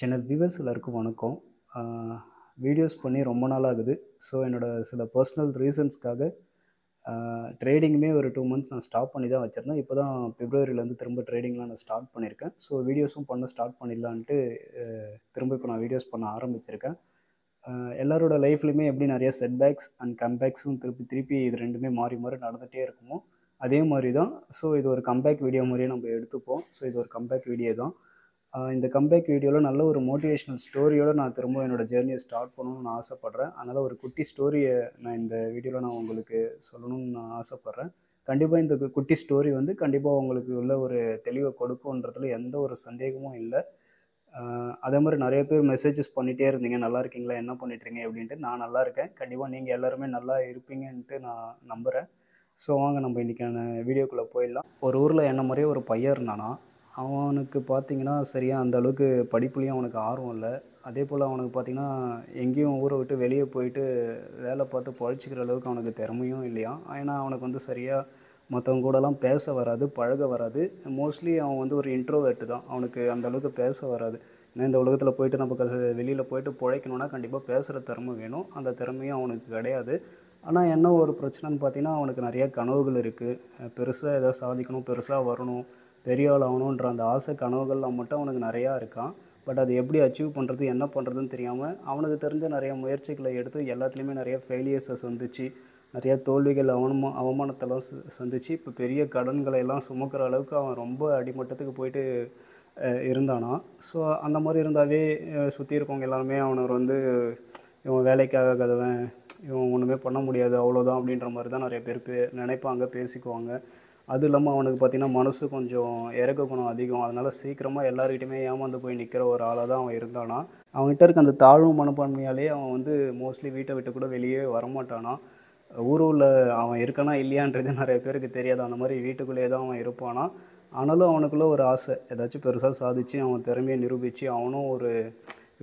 Channel viewers எல்லாருக்கும் வணக்கம். Videos பண்ணி ரொம்ப நாள் ஆகுது. ஸோ என்னோடய சில பர்சனல் ரீசன்ஸ்க்காக ட்ரேடிங்குமே ஒரு 2 மந்த்ஸ் நான் ஸ்டாப் பண்ணி தான் வச்சுருந்தேன். இப்போ தான் பிப்ரவரியிலேருந்து திரும்ப ட்ரேடிங்லாம் நான் ஸ்டார்ட் பண்ணியிருக்கேன். ஸோ வீடியோஸும் பண்ண ஸ்டார்ட் பண்ணிடலான்ட்டு திரும்ப இப்போ நான் வீடியோஸ் பண்ண ஆரம்பிச்சிருக்கேன். எல்லாரோட லைஃப்லையுமே எப்படி நிறைய செட்பேக்ஸ் அண்ட் கம்பேக்ஸும் திருப்பி இது ரெண்டுமே மாறி மாறி நடந்துகிட்டே இருக்குமோ அதே மாதிரி தான். ஸோ இது ஒரு கம்பேக் வீடியோ மாதிரியே நம்ம எடுத்துப்போம். ஸோ இது ஒரு கம்பேக் வீடியோ தான். இந்த கம்பேக் வீடியோவில் நல்ல ஒரு மோட்டிவேஷ்னல் ஸ்டோரியோடு நான் திரும்ப என்னோடய ஜேர்னியை ஸ்டார்ட் பண்ணணும்னு நான் ஆசைப்பட்றேன். அதனால் ஒரு குட்டி ஸ்டோரியை நான் இந்த வீடியோவில் நான் உங்களுக்கு சொல்லணும்னு நான் ஆசைப்பட்றேன். கண்டிப்பாக இந்த குட்டி ஸ்டோரி வந்து கண்டிப்பாக உங்களுக்கு உள்ள ஒரு தெளிவை கொடுக்குன்றதுல எந்த ஒரு சந்தேகமும் இல்லை. அதே மாதிரி நிறைய பேர் மெசேஜஸ் பண்ணிகிட்டே இருந்தீங்க, நல்லா இருக்கீங்களா, என்ன பண்ணிட்டுருங்க அப்படின்ட்டு. நான் நல்லா இருக்கேன். கண்டிப்பாக நீங்கள் எல்லாருமே நல்லா இருப்பீங்கன்ட்டு நான் நம்புகிறேன். ஸோ வாங்க நம்ம இன்றைக்கான வீடியோக்குள்ளே போயிடலாம். ஒரு ஊரில் என்ன மாதிரியே ஒரு பையன் இருந்தானா. அவனுக்கு பார்த்திங்கன்னா சரியாக அந்த அளவுக்கு படிப்புலேயும் அவனுக்கு ஆர்வம் இல்லை. அதே போல் அவனுக்கு பார்த்திங்கன்னா எங்கேயும் ஊரை விட்டு வெளியே போயிட்டு வேலை பார்த்து பழிச்சிக்கிற அளவுக்கு அவனுக்கு திறமையும் இல்லையா. ஏன்னா அவனுக்கு வந்து சரியாக மற்றவங்க கூடலாம் பேச வராது, பழக வராது. மோஸ்ட்லி அவன் வந்து ஒரு இன்ட்ரோவெர்ட்டு தான். அவனுக்கு அந்த அளவுக்கு பேச வராது. ஏன்னா இந்த உலகத்தில் போயிட்டு நம்ம வெளியில் போயிட்டு பிழைக்கணுன்னா கண்டிப்பாக பேசுகிற திறமை வேணும். அந்த திறமையும் அவனுக்கு கிடையாது. ஆனால் என்ன ஒரு பிரச்சனைன்னு பார்த்தீங்கன்னா அவனுக்கு நிறையா கனவுகள் இருக்குது. பெருசாக எதாவது சாதிக்கணும், பெருசாக வரணும், பெரிய ஆள் ஆகணுன்ற அந்த ஆசை கனவுகள்லாம் மட்டும் அவனுக்கு நிறையா இருக்கான். பட் அது எப்படி அச்சீவ் பண்ணுறது, என்ன பண்ணுறதுன்னு தெரியாமல் அவனுக்கு தெரிஞ்ச நிறைய முயற்சிகளை எடுத்து எல்லாத்துலேயுமே நிறைய ஃபெயிலியர்ஸை சந்தித்து நிறையா தோல்விகள் அவமானத்தெல்லாம் சந்தித்து இப்போ பெரிய கடன்களை எல்லாம் சுமக்கிற அளவுக்கு அவன் ரொம்ப அடிமட்டத்துக்கு போயிட்டு இருந்தானா. ஸோ அந்த மாதிரி இருந்தாவே சுற்றி இருக்கவங்க எல்லாருமே அவனை வந்து இவன் வேலைக்காகாதவன், இவன் ஒன்றுமே பண்ண முடியாது, அவ்வளோதான் அப்படின்ற மாதிரி தான் நிறைய பேர் நினைப்பாங்க, பேசிக்குவாங்க. அதுவும் இல்லாமல் அவனுக்கு பார்த்திங்கன்னா மனசு கொஞ்சம் இறக்க குணம் அதிகம். அதனால் சீக்கிரமாக எல்லாருக்கிட்டையுமே ஏமாந்து போய் நிற்கிற ஒரு ஆளாக தான் அவன் இருந்தானா. அவன்கிட்ட இருக்க அந்த தாழ்வு மனப்பான்மையாலே அவன் வந்து மோஸ்ட்லி வீட்டை விட்டு கூட வெளியே வரமாட்டானா. ஊரில் அவன் இருக்கானா இல்லையான்றது நிறைய பேருக்கு தெரியாது. அந்த மாதிரி வீட்டுக்குள்ளேயே தான் அவன் இருப்பானா. ஆனாலும் அவனுக்குள்ளே ஒரு ஆசை, ஏதாச்சும் பெருசாக சாதித்து அவன் திறமையை நிரூபித்து அவனும் ஒரு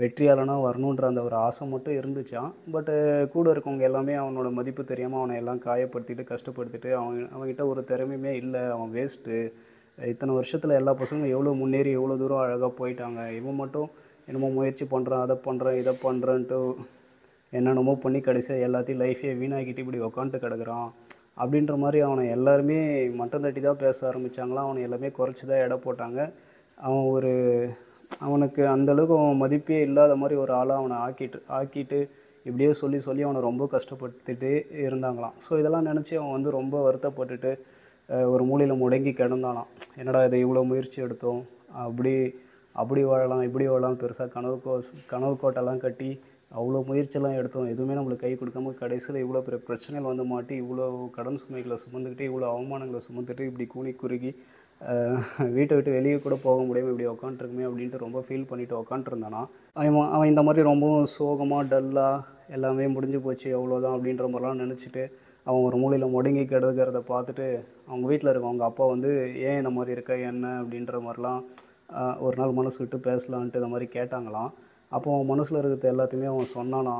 வெற்றியாளனாக வரணுன்ற அந்த ஒரு ஆசை மட்டும் இருந்துச்சான். பட்டு கூட இருக்கவங்க எல்லாமே அவனோட மதிப்பு தெரியாமல் அவனை எல்லாம் காயப்படுத்திட்டு கஷ்டப்படுத்திட்டு அவன்கிட்ட ஒரு திறமையுமே இல்லை, அவன் வேஸ்ட்டு, இத்தனை வருஷத்தில் எல்லா பசங்களும் எவ்வளோ முன்னேறி எவ்வளோ தூரம் அழகாக போயிட்டாங்க, இவன் மட்டும் என்னமோ முயற்சி பண்ணுறான், அதை பண்ணுறான், இதை பண்ணுறான்ட்டு என்னென்னமோ பண்ணி கடைசியாக எல்லாத்தையும் லைஃபே வீணாக்கிட்டு இப்படி உக்காந்துட்டு கிடக்குறான் அப்படின்ற மாதிரி அவனை எல்லாருமே மட்டம் தட்டி தான் பேச ஆரம்பித்தாங்களாம். அவனை எல்லாமே குறைச்சி தான் எடை போட்டாங்க. அவனுக்கு அந்தளவுக்கு அவன் மதிப்பே இல்லாத மாதிரி ஒரு ஆளாக அவனை ஆக்கிட்டு இப்படியே சொல்லி அவனை ரொம்ப கஷ்டப்பட்டுட்டு இருந்தாங்களாம். ஸோ இதெல்லாம் நினச்சி அவன் வந்து ரொம்ப வருத்தப்பட்டுட்டு ஒரு மூலையில் முடங்கி கிடந்தானாம். என்னடா இதை இவ்வளோ முயற்சி எடுத்தோம், அப்படி வாழலாம் இப்படி வாழலாம், பெருசாக கனவு கோட்டெல்லாம் கட்டி அவ்வளோ முயற்சியெல்லாம் எடுத்தோம், எதுவுமே நம்மளுக்கு கை கொடுக்காம கடைசியில் இவ்வளோ பெரிய பிரச்சனைகள் வந்து மாட்டி இவ்வளோ கடன் சுமைகளை சுமந்துக்கிட்டு இவ்வளோ அவமானங்களை சுமந்துட்டு இப்படி கூனி குறுகி வீட்டை விட்டு வெளியே கூட போக முடியாமல் இப்படி உக்காண்ட்ருக்குமே அப்படின்ட்டு ரொம்ப ஃபீல் பண்ணிவிட்டு உக்காண்ட்ருந்தானா. அவன் இந்த மாதிரி ரொம்பவும் சோகமாக டல்லாக எல்லாமே முடிஞ்சு போச்சு அவ்வளோதான் அப்படின்ற மாதிரிலாம் நினச்சிட்டு அவன் ஒரு மூலையில் முடங்கி கிடக்கிறத பார்த்துட்டு அவங்க வீட்டில் இருக்க அவங்க அப்பா வந்து ஏன் இந்த மாதிரி இருக்க என்ன அப்படின்ற மாதிரிலாம் ஒரு நாள் மனசு விட்டு பேசலான்ட்டு இந்த மாதிரி கேட்டாங்களாம். அப்போ அவன் மனசில் இருக்கிறது எல்லாத்தையுமே அவன் சொன்னானா.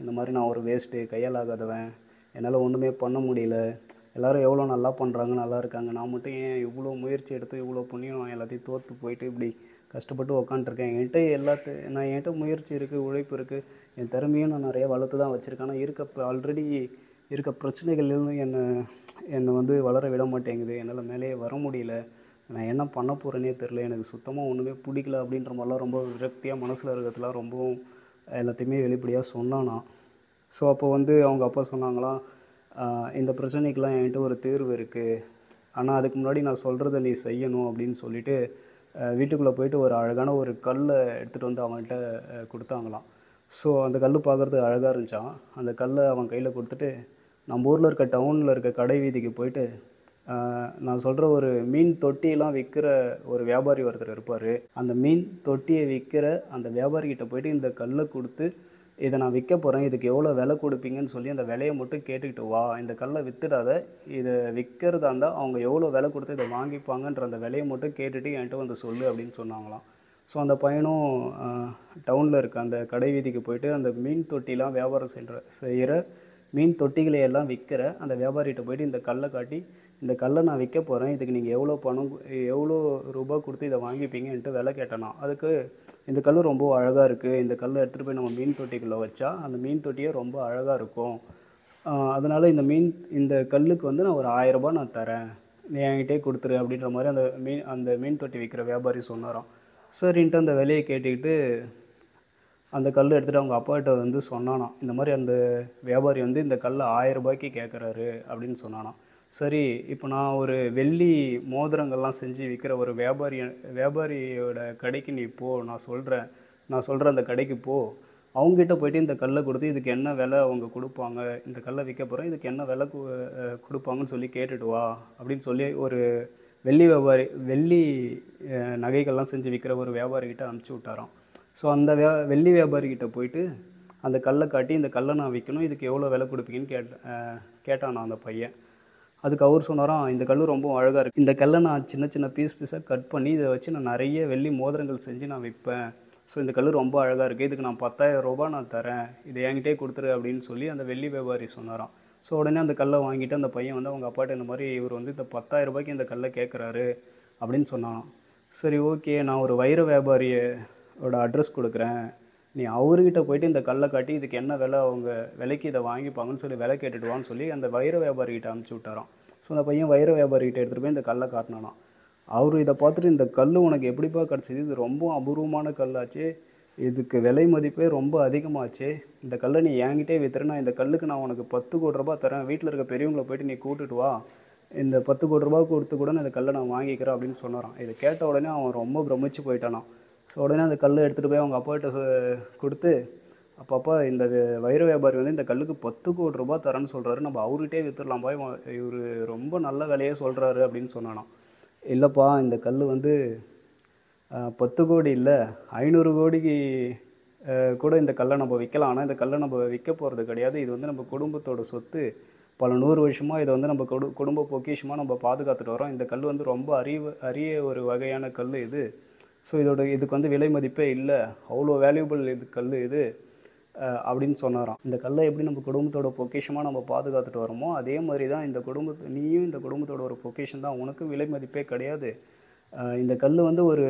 இந்த மாதிரி நான் ஒரு வேஸ்ட்டு, கையால் ஆகாதவன், என்னால் ஒன்றுமே பண்ண முடியல, எல்லோரும் எவ்வளோ நல்லா பண்ணுறாங்க, நல்லா இருக்காங்க, நான் மட்டும் ஏன் இவ்வளோ முயற்சி எடுத்து இவ்வளோ புண்ணியம் எல்லாத்தையும் தோற்று போயிட்டு இப்படி கஷ்டப்பட்டு உக்காண்ட்ருக்கேன். என்கிட்ட முயற்சி இருக்குது, உழைப்பு இருக்குது, என் திறமையும் நான் நிறைய வளர்த்து தான் வச்சுருக்கேன். ஆனால் ஆல்ரெடி இருக்க பிரச்சனைகள்லேருந்து என்னை வந்து வளர விட மாட்டேங்குது, என்னால் மேலேயே வர முடியல, நான் என்ன பண்ண போகிறேனே தெரில, எனக்கு சுத்தமாக ஒன்றுமே பிடிக்கல அப்படின்ற மாதிரிலாம் ரொம்ப விரக்தியாக மனசில் இருக்கிறதுலாம் ரொம்பவும் எல்லாத்தையுமே வெளிப்படையாக சொன்னானா. ஸோ அப்போ வந்து அவங்க அப்பா சொன்னாங்களாம், இந்த பிரச்சனைக்கெலாம் என்கிட்ட ஒரு தீர்வு இருக்குது, ஆனால் அதுக்கு முன்னாடி நான் சொல்கிறத நீ செய்யணும் அப்படின்னு சொல்லிவிட்டு வீட்டுக்குள்ளே போயிட்டு ஒரு அழகான ஒரு கல்லை எடுத்துகிட்டு வந்து அவன்கிட்ட கொடுத்தாங்களாம். ஸோ அந்த கல் பார்க்குறதுக்கு அழகாக இருந்துச்சான். அந்த கல்லை அவன் கையில் கொடுத்துட்டு நம்ம ஊரில் இருக்க டவுனில் இருக்க கடை வீதிக்கு போயிட்டு நான் சொல்கிற ஒரு மீன் தொட்டியெல்லாம் விற்கிற ஒரு வியாபாரி ஒருத்தர் இருப்பார், அந்த மீன் தொட்டியை விற்கிற அந்த வியாபாரிக்கிட்ட போயிட்டு இந்த கல்லை கொடுத்து இதை நான் விற்க போகிறேன், இதுக்கு எவ்வளோ விலை கொடுப்பீங்கன்னு சொல்லி அந்த விலையை மட்டும் கேட்டுக்கிட்டு வா, இந்த கல்லை விற்றுடாத, இதை விற்கிறதா இருந்தால் அவங்க எவ்வளோ விலை கொடுத்து இதை வாங்கிப்பாங்கன்ற அந்த விலையை மட்டும் கேட்டுட்டு என்கிட்ட வந்து சொல்லு அப்படின்னு சொன்னாங்களாம். ஸோ அந்த பையனும் டவுனில் இருக்க அந்த கடை வீதிக்கு போயிட்டு அந்த மீன் தொட்டிலாம் வியாபாரம் செய்கிற மீன் தொட்டிகளை எல்லாம் விற்கிற அந்த வியாபாரிகிட்ட போயிட்டு இந்த கல்லை காட்டி இந்த கல்லை நான் விற்க போகிறேன், இதுக்கு நீங்கள் எவ்வளோ ரூபா கொடுத்து இதை வாங்கிப்பீங்கன்ட்டு விலை கேட்டேனா. அதுக்கு இந்த கல் ரொம்ப அழகாக இருக்குது, இந்த கல்லை எடுத்துகிட்டு போய் நம்ம மீன் தொட்டிக்குள்ளே வச்சா அந்த மீன் தொட்டியே ரொம்ப அழகாக இருக்கும், அதனால் இந்த கல்லுக்கு வந்து நான் ஒரு 1000 ரூபாய் நான் தரேன், நீ என்கிட்டே கொடுத்துரு அப்படின்ற மாதிரி அந்த மீன் தொட்டி விற்கிற வியாபாரி சொன்னாராம். சரின்ட்டு அந்த விலையை கேட்டுக்கிட்டு அந்த கல் எடுத்துகிட்டு அவங்க அப்பாட்ட வந்து சொன்னானாம். இந்த மாதிரி அந்த வியாபாரி வந்து இந்த கல்லை 1000 ரூபாய்க்கு கேட்குறாரு அப்படின்னு சொன்னானாம். சரி, இப்போ நான் ஒரு வெள்ளி மோதிரங்கள்லாம் செஞ்சு விற்கிற ஒரு வியாபாரியோட கடைக்கு நீ போ, நான் சொல்கிறேன் அந்த கடைக்கு போ, அவங்ககிட்ட போய்ட்டு இந்த கல்லை கொடுத்து இதுக்கு என்ன விலை அவங்க கொடுப்பாங்க, இந்த கல்லை விற்க போகிறேன், இதுக்கு என்ன விலை கொடுப்பாங்கன்னு சொல்லி கேட்டுட்டு வா அப்படின்னு சொல்லி ஒரு வெள்ளி நகைகள்லாம் செஞ்சு விற்கிற ஒரு வியாபாரிகிட்ட அனுப்பிச்சி விட்டாராம். ஸோ அந்த வெள்ளி வியாபாரிகிட்ட போயிட்டு அந்த கல்லை காட்டி, இந்த கல்லை நான் விற்கணும், இதுக்கு எவ்வளோ விலை கொடுப்பீங்கன்னு கேட்டானா அந்த பையன். அதுக்கு அவர் சொன்னாராம், இந்த கல் ரொம்ப அழகாக இருக்குது, இந்த கல்லை நான் சின்ன சின்ன பீஸாக கட் பண்ணி இதை வச்சு நான் நிறைய வெள்ளி மோதிரங்கள் செஞ்சு நான் விற்பேன், ஸோ இந்த கல் ரொம்ப அழகாக இருக்குது, இதுக்கு நான் 10,000 ரூபாய் நான் தரேன், இதை என்கிட்டே கொடுத்துரு அப்படின்னு சொல்லி அந்த வெள்ளி வியாபாரி சொன்னாராம். ஸோ உடனே அந்த கல்லை வாங்கிட்டு அந்த பையன் வந்து அவங்க அப்பாட்ட இந்த மாதிரி இவர் வந்து இந்த 10,000 ரூபாய்க்கு இந்த கல்லை கேட்குறாரு அப்படின்னு சொன்னானாம். சரி, ஓகே, நான் ஒரு வைர வியாபாரியோட அட்ரஸ் கொடுக்குறேன், நீ அவர்கிட்ட போயிட்டு இந்த கல்லை காட்டி இதுக்கு என்ன விலை அவங்க விலைக்கு இதை வாங்கிப்பாங்கன்னு சொல்லி விலை கேட்டுடுவான்னு சொல்லி அந்த வைர வியாபாரிகிட்ட அனுப்பிச்சி விட்டாராம். ஸோ அந்த பையன் வைர வியாபாரிகிட்ட எடுத்துகிட்டு போய் இந்த கல்லை காட்டினானாம். அவர் இதை பார்த்துட்டு, இந்த கல் உனக்கு எப்படிப்பா கிடச்சிது, இது ரொம்ப அபூர்வமான கல்லாச்சு, இதுக்கு விலை மதிப்பே ரொம்ப அதிகமாச்சு, இந்த கல்லை நீ என்கிட்டே விற்றுனா இந்த கல்லுக்கு நான் உனக்கு 10 கோடி ரூபாய் தரேன், வீட்டில் இருக்க பெரியவங்களை போய்ட்டு நீ கூட்டுட்டு வா, இந்த 10 கோடி ரூபாய் கொடுத்து கூட நான் இந்த கல்லை நான் வாங்கிக்கிறேன் அப்படின்னு சொன்னாரான். இதை கேட்ட உடனே அவன் ரொம்ப பிரமிச்சு போயிட்டானான். ஸோ உடனே அந்த கல்லை எடுத்துகிட்டு போய் அவங்க அப்பாகிட்ட கொடுத்து, அப்பப்பா இந்த வைர வியாபாரி வந்து இந்த கல்லுக்கு 10 கோடி ரூபாய் தரேன்னு சொல்கிறாரு, நம்ம அவர்கிட்டே விற்றுடலாம் போய், இவர் ரொம்ப நல்ல விலையே சொல்கிறாரு அப்படின்னு சொன்னானான். இல்லைப்பா, இந்த கல் வந்து 10 கோடி இல்லை, 500 கோடிக்கு கூட இந்த கல்லை நம்ம விற்கலாம், ஆனால் இந்த கல்லை நம்ம விற்க போகிறது கிடையாது, இது வந்து நம்ம குடும்பத்தோட சொத்து, பல 100 வருஷமாக இதை வந்து நம்ம குடும்ப பொக்கிஷமாக நம்ம பாதுகாத்துட்டு வரோம், இந்த கல் வந்து ரொம்ப அரிய ஒரு வகையான கல் இது, ஸோ இதுக்கு வந்து விலை மதிப்பே இல்லை, அவ்வளோ வேல்யூபிள் இது கல் இது அப்படின்னு சொன்னாராம். இந்த கல்லை எப்படி நம்ம குடும்பத்தோட பொக்கிஷமாக நம்ம பாதுகாத்துட்டு வரோமோ அதே மாதிரி தான் நீயும் இந்த குடும்பத்தோட ஒரு பொக்கிஷன் தான், உனக்கு விலை மதிப்பே கிடையாது, இந்த கல் வந்து ஒரு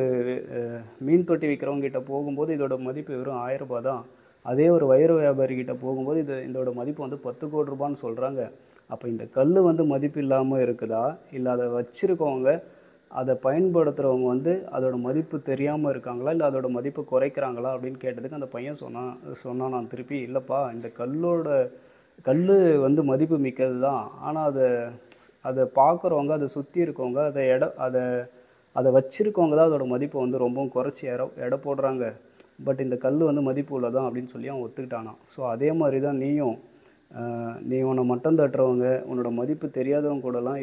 மீன் தொட்டி விற்கிறவங்ககிட்ட போகும்போது இதோட மதிப்பு வெறும் 1000 ரூபாய் தான், அதே ஒரு வைர வியாபாரிகிட்ட போகும்போது இதோட மதிப்பு வந்து 10 கோடி ரூபான்னு சொல்கிறாங்க. அப்போ இந்த கல் வந்து மதிப்பு இல்லாமல் இருக்குதா, இல்லை அதை வச்சுருக்கவங்க அதை பயன்படுத்துகிறவங்க வந்து அதோட மதிப்பு தெரியாமல் இருக்காங்களா, இல்லை அதோட மதிப்பு குறைக்கிறாங்களா அப்படின்னு கேட்டதுக்கு அந்த பையன் சொன்னான் நான் திருப்பி, இல்லைப்பா, இந்த கல் வந்து மதிப்பு மிக்கது தான், ஆனால் அதை பார்க்குறவங்க, அதை சுற்றி இருக்கவங்க, அதை வச்சுருக்கவங்க தான் அதோட மதிப்பை வந்து ரொம்பவும் குறைச்சி எடை போடுறாங்க, பட் இந்த கல் வந்து மதிப்பு உள்ளதான் அப்படின்னு சொல்லி அவன் ஒத்துக்கிட்டானான். ஸோ அதே மாதிரி தான் நீ உன்னை மட்டம் தட்டுறவங்க, உன்னோட மதிப்பு தெரியாதவங்க கூடலாம்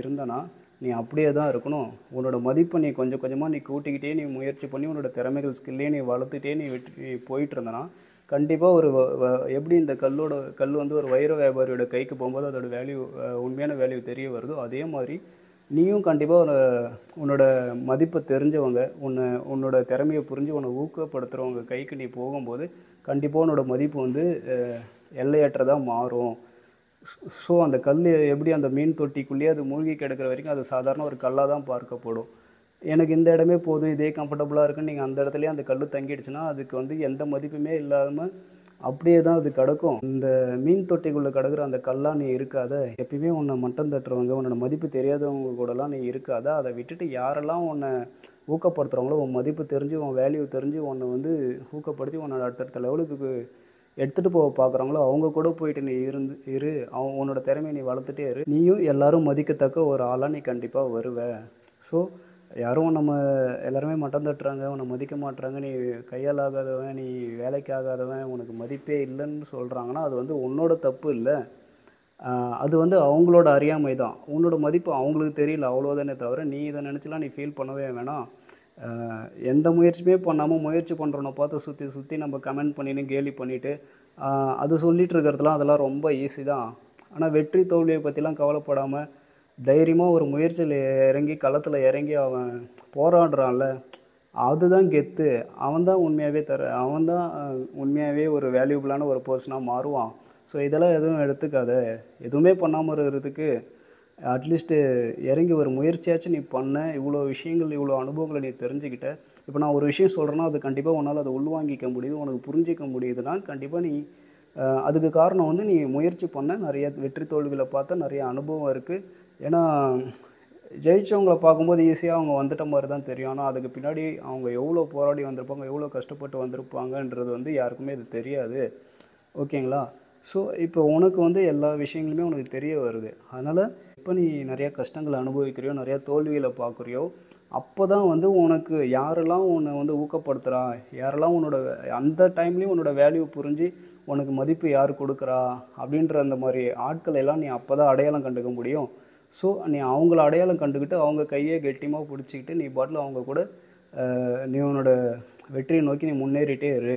இருந்தனா நீ அப்படியே தான் இருக்கணும், உன்னோட மதிப்பை நீ கொஞ்சம் கொஞ்சமாக நீ கூட்டிக்கிட்டே நீ முயற்சி பண்ணி உன்னோட திறமைகள் ஸ்கில்லே நீ வளர்த்துட்டே நீ போயிட்டு இருந்தனா கண்டிப்பாக எப்படி இந்த கல் வந்து ஒரு வைர வியாபாரியோட கைக்கு போகும்போது அதோட உண்மையான வேல்யூ தெரிய வருதோ அதே மாதிரி நீயும் கண்டிப்பாக உன்னோட மதிப்பை தெரிஞ்சவங்க, உன்னோட திறமையை புரிஞ்சு உன்னை ஊக்கப்படுத்துகிறவங்க கைக்கு நீ போகும்போது கண்டிப்பாக உன்னோட மதிப்பு வந்து எல்லையற்றதாக மாறும். ஸோ அந்த கல் எப்படி அந்த மீன் தொட்டிக்குள்ளேயே அது மூழ்கி கிடக்கிற வரைக்கும் அது சாதாரண ஒரு கல்லாக தான் பார்க்கப்படும். எனக்கு இந்த இடமே போதும், இதே கம்ஃபர்டபுளாக இருக்குன்னு நீங்கள் அந்த இடத்துலையே அந்த கல் தங்கிடுச்சுன்னா அதுக்கு வந்து எந்த மதிப்புமே இல்லாமல் அப்படியே தான் அது கிடக்கும். இந்த மீன் தொட்டிக்குள்ளே கிடக்கிற அந்த கல்லாக நீ இருக்காத, எப்பயுமே உன்னை மட்டம் தட்டுறவங்க, உன்னோட மதிப்பு தெரியாதவங்க கூடலாம் நீ இருக்காத, அதை விட்டுட்டு யாரெல்லாம் உன்னை ஊக்கப்படுத்துகிறவங்களோ, உன் மதிப்பு தெரிஞ்சு உன் வேல்யூ தெரிஞ்சு உன்னை வந்து ஊக்கப்படுத்தி உன்னோட அடுத்தடுத்த லெவலுக்கு எடுத்துகிட்டு போக பார்க்குறாங்களோ அவங்க கூட போயிட்டு நீ உன்னோட திறமையை நீ வளர்த்துட்டே இரு, நீயும் எல்லாரும் மதிக்கத்தக்க ஒரு ஆளாக நீ கண்டிப்பாக வருவ. ஸோ யாரும் நம்ம எல்லாருமே மட்டம் தட்டுறாங்க, உன்னை மதிக்க மாட்டுறாங்க, நீ கையால் ஆகாதவன், நீ வேலைக்கு ஆகாதவன், உனக்கு மதிப்பே இல்லைன்னு சொல்கிறாங்கன்னா அது வந்து உன்னோட தப்பு இல்லை, அது வந்து அவங்களோட அறியாமை தான், உன்னோட மதிப்பு அவங்களுக்கு தெரியல அவ்வளோதானே தவிர நீ இதை நினச்சிலாம் நீ ஃபீல் பண்ணவே வேணாம். எந்த முயற்சியுமே பண்ணாமல் முயற்சி பண்ணுறோன்னு பார்த்து சுற்றி நம்ம கமெண்ட் பண்ணின்னு கேலி பண்ணிவிட்டு அது சொல்லிகிட்டு இருக்கிறதுலாம் அதெல்லாம் ரொம்ப ஈஸி தான். ஆனால் வெற்றி தோல்வியை பற்றிலாம் கவலைப்படாமல் தைரியமாக ஒரு முயற்சியில் இறங்கி களத்தில் இறங்கி அவன் போராடுறான்ல, அதுதான் கெத்து. அவன் தான் உண்மையாகவே ஒரு வேல்யூபிளான ஒரு பர்சனாக மாறுவான். ஸோ இதெல்லாம் எதுவும் எடுத்துக்காத, எதுவுமே பண்ணாமல் இருக்கிறதுக்கு அட்லீஸ்ட்டு இறங்கி ஒரு முயற்சியாச்சும் நீ பண்ண, இவ்வளோ விஷயங்கள், இவ்வளோ அனுபவங்களை நீ தெரிஞ்சுக்கிட்ட. இப்போ நான் ஒரு விஷயம் சொல்கிறேன்னா அது கண்டிப்பாக உன்னால் அதை உள்வாங்கிக்க முடியுது, உனக்கு புரிஞ்சிக்க முடியுதுன்னா கண்டிப்பாக நீ அதுக்கு காரணம் வந்து நீ முயற்சி பண்ண, நிறைய வெற்றி தோல்விகளை பார்த்த, நிறைய அனுபவம் இருக்குது. ஏன்னா ஜெயிச்சவங்கள பார்க்கும்போது ஈஸியாக அவங்க வந்துட்ட மாதிரி தான் தெரியும். ஆனால் அதுக்கு பின்னாடி அவங்க எவ்வளோ போராடி வந்திருப்பாங்க, எவ்வளோ கஷ்டப்பட்டு வந்திருப்பாங்கன்றது வந்து யாருக்குமே இது தெரியாது. ஓகேங்களா? ஸோ இப்போ உனக்கு வந்து எல்லா விஷயங்களுமே உனக்கு தெரிய வருது. அதனால் இப்போ நீ நிறையா கஷ்டங்களை அனுபவிக்கிறியோ, நிறையா தோல்விகளை பார்க்குறியோ, அப்போ தான் வந்து உனக்கு யாரெல்லாம் உன்னை வந்து ஊக்கப்படுத்துகிறா, யாரெல்லாம் உன்னோட அந்த டைம்லேயும் உன்னோட வேல்யூ புரிஞ்சு உனக்கு மதிப்பு யார் கொடுக்குறா அப்படின்ற அந்த மாதிரி ஆட்களை எல்லாம் நீ அப்போ தான் அடையாளம் கண்டுக்க முடியும். ஸோ நீ அவங்கள அடையாளம் கண்டுக்கிட்டு அவங்க கையை கெட்டியமாக பிடிச்சிக்கிட்டு நீ பாட்டில் அவங்க கூட நீ உன்னோட வெற்றியை நோக்கி நீ முன்னேறிட்டே இரு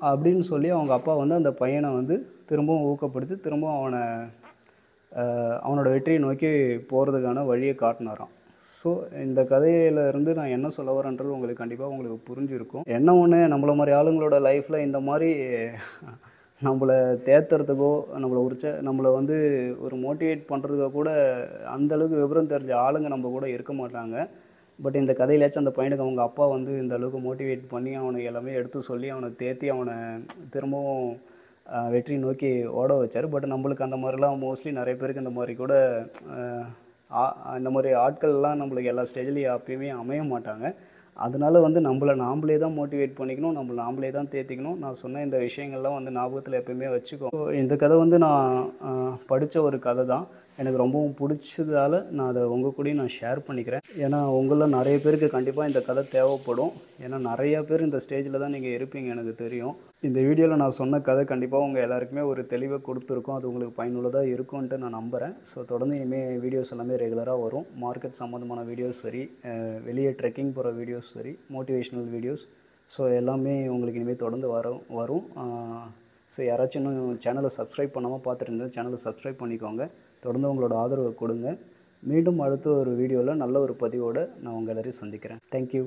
அப்படின்னு சொல்லி அவங்க அப்பா வந்து அந்த பையனை வந்து திரும்பவும் ஊக்கப்படுத்தி திரும்பவும் அவனோட வெற்றியை நோக்கி போகிறதுக்கான வழியை காட்டினாராம். ஸோ இந்த கதையிலேருந்து நான் என்ன சொல்ல வரேன்றது உங்களுக்கு கண்டிப்பாக உங்களுக்கு புரிஞ்சிருக்கும். என்ன ஒன்று, நம்மள மாதிரி ஆளுங்களோட லைஃப்பில் இந்த மாதிரி நம்மளை தேத்துறதுக்கோ, நம்மளை வந்து ஒரு மோட்டிவேட் பண்ணுறதுக்கோ கூட அந்தளவுக்கு விவரம் தெரிஞ்ச ஆளுங்க நம்ம கூட இருக்க மாட்டாங்க. பட் இந்த கதையிலாச்சும் அந்த பையனுக்கு அவங்க அப்பா வந்து இந்த அளவுக்கு மோட்டிவேட் பண்ணி அவனுக்கு எல்லாமே எடுத்து சொல்லி அவனை தேற்றி அவனை திரும்பவும் வெற்றி நோக்கி ஓட வச்சார். பட் நம்மளுக்கு அந்த மாதிரிலாம் மோஸ்ட்லி நிறைய பேருக்கு இந்த மாதிரி கூட இந்த மாதிரி ஆட்கள்லாம் நம்மளுக்கு எல்லா ஸ்டேஜ்லேயும் அப்பயுமே அமைய மாட்டாங்க. அதனால வந்து நாமளே தான் மோட்டிவேட் பண்ணிக்கணும், நாமளே தான் தேற்றிக்கணும். நான் சொன்ன இந்த விஷயங்கள்லாம் வந்து ஞாபகத்தில் எப்பயுமே வச்சுக்கோ. இந்த கதை வந்து நான் படித்த ஒரு கதை தான். எனக்கு ரொம்பவும் பிடிச்சதால நான் அதை உங்கள் கூடயும் நான் ஷேர் பண்ணிக்கிறேன். ஏன்னா உங்களில் நிறைய பேருக்கு கண்டிப்பாக இந்த கதை தேவைப்படும். ஏன்னா நிறையா பேர் இந்த ஸ்டேஜில் தான் நீங்கள் இருப்பீங்க, எனக்கு தெரியும். இந்த வீடியோவில் நான் சொன்ன கதை கண்டிப்பாக உங்கள் எல்லாருக்குமே ஒரு தெளிவை கொடுத்துருக்கோம். அது உங்களுக்கு பயனுள்ளதாக இருக்கும்ன்ட்டு நான் நம்புகிறேன். ஸோ தொடர்ந்து இனிமேல் வீடியோஸ் எல்லாமே ரெகுலராக வரும். மார்க்கெட் சம்மந்தமான வீடியோஸ் சரி, வெளியே ட்ரெக்கிங் போகிற வீடியோஸ் சரி, மோட்டிவேஷ்னல் வீடியோஸ், ஸோ எல்லாமே உங்களுக்கு இனிமேல் தொடர்ந்து வரும். ஸோ யாராச்சும் இன்னும் சேனலை சப்ஸ்கிரைப் பண்ணாமல் பார்த்துட்டு இருந்தால் சேனலை சப்ஸ்கிரைப் பண்ணிக்கோங்க. தொடர்ந்து உங்களோட ஆதரவை கொடுங்க. மீண்டும் அடுத்த ஒரு வீடியோவில் நல்ல ஒரு பதிவோடு நான் உங்கள் எல்லாரையும் சந்திக்கிறேன். தேங்க்யூ.